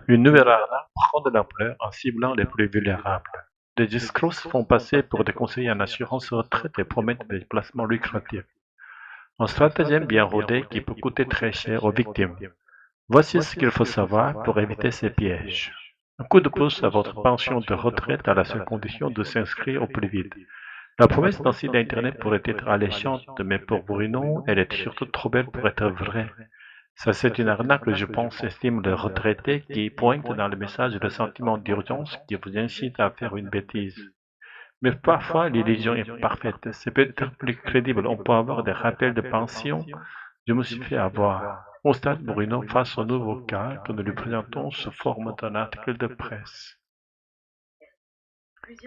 Une nouvelle arnaque prend de l'ampleur en ciblant les plus vulnérables. Des escrocs se font passer pour des conseillers en assurance retraite et promettent des placements lucratifs. Un stratagème bien rodé qui peut coûter très cher aux victimes. Voici ce qu'il faut savoir pour éviter ces pièges. Un coup de pouce à votre pension de retraite à la seule condition de s'inscrire au plus vite. La promesse d'un site internet pourrait être alléchante, mais pour Bruno, elle est surtout trop belle pour être vraie. Ça, c'est une arnaque, je pense, estime le retraité qui pointe dans le message le sentiment d'urgence qui vous incite à faire une bêtise. Mais parfois, l'illusion est parfaite. C'est peut-être plus crédible. On peut avoir des rappels de pension. Je me suis fait avoir. Constate Bruno face au nouveau cas que nous lui présentons sous forme d'un article de presse.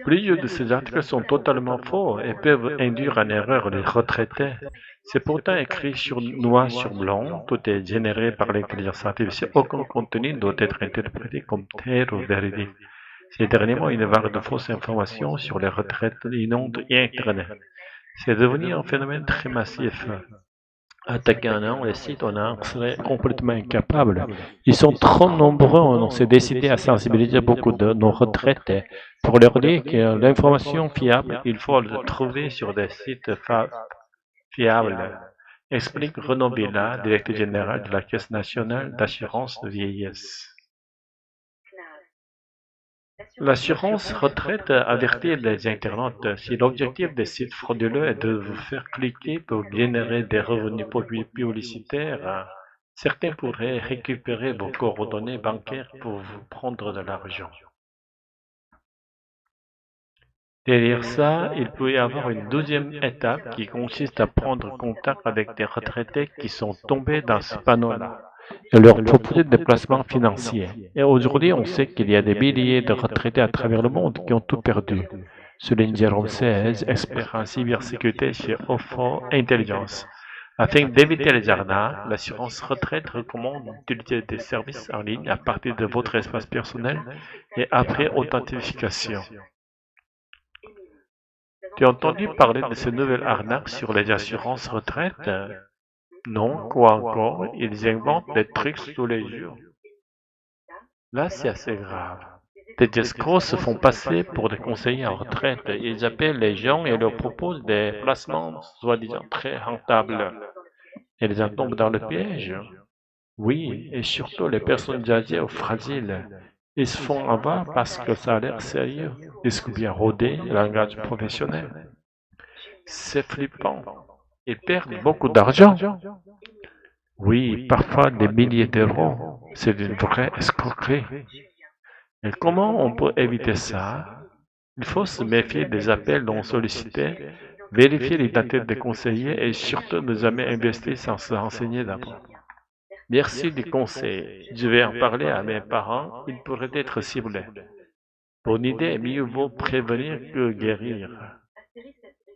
Plusieurs de ces articles sont totalement faux et peuvent induire en erreur les retraités. C'est pourtant écrit sur noir sur blanc, tout est généré par l'intelligence artificielle, aucun contenu doit être interprété comme tel ou véridique. Ces derniers mois, une vague de fausses informations sur les retraites inonde Internet. C'est devenu un phénomène très massif. Attaquer un an, les sites on en serait complètement incapable. Ils sont trop nombreux, on s'est décidé à sensibiliser beaucoup de nos retraités pour leur dire que l'information fiable, il faut le trouver sur des sites fiables. Explique Renaud Villa, directeur général de la Caisse nationale d'assurance vieillesse. L'assurance retraite avertit les internautes si l'objectif des sites frauduleux est de vous faire cliquer pour générer des revenus publicitaires. Certains pourraient récupérer vos coordonnées bancaires pour vous prendre de l'argent. Derrière ça, il peut y avoir une deuxième étape qui consiste à prendre contact avec des retraités qui sont tombés dans ce panneau-là et leur proposer des placements financiers. Et aujourd'hui, on sait qu'il y a des milliers de retraités à travers le monde qui ont tout perdu. Souligne Jérôme 16, expert en cybersécurité chez OFO Intelligence. Afin d'éviter les arnaques, l'assurance retraite recommande d'utiliser des services en ligne à partir de votre espace personnel et après authentification. Tu as entendu parler de ces nouvelles arnaques sur les assurances retraite? Non, quoi encore, ils inventent des trucs tous les jours. Là, c'est assez grave. Des escrocs se font passer pour des conseillers en retraite. Ils appellent les gens et leur proposent des placements soi-disant très rentables. Et les en tombent dans le piège. Oui, et surtout les personnes âgées ou fragiles. Ils se font avoir parce que ça a l'air sérieux. Est-ce bien rodé, langage professionnel? C'est flippant. Ils perdent beaucoup d'argent. Oui, parfois des milliers d'euros. C'est une vraie escroquerie. Et comment on peut éviter ça? Il faut se méfier des appels non sollicités, vérifier l'identité des conseillers et surtout ne jamais investir sans se renseigner d'abord. Merci du conseil. Je vais en parler à mes parents, ils pourraient être ciblés. Bonne idée, mieux vaut prévenir que guérir.